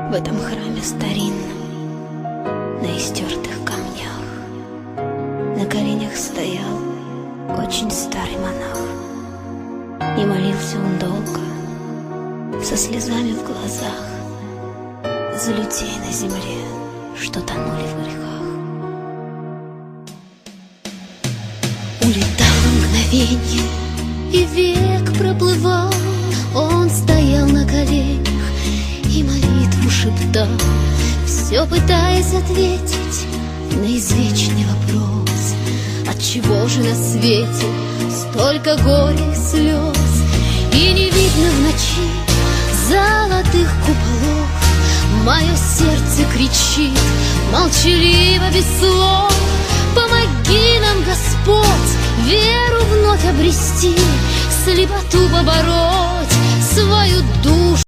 В этом храме старинном, на истертых камнях, на коленях стоял очень старый монах. И молился он долго, со слезами в глазах, за людей на земле, что тонули в грехах. Улетало мгновенье, и век проплывал. Он стоял на коленях и молитву шептал, все пытаясь ответить на извечный вопрос: отчего же на свете столько горя и слез? И не видно в ночи золотых куполов. Мое сердце кричит молчаливо, без слов: помоги нам, Господь, веру вновь обрести, слепоту побороть, свою душу.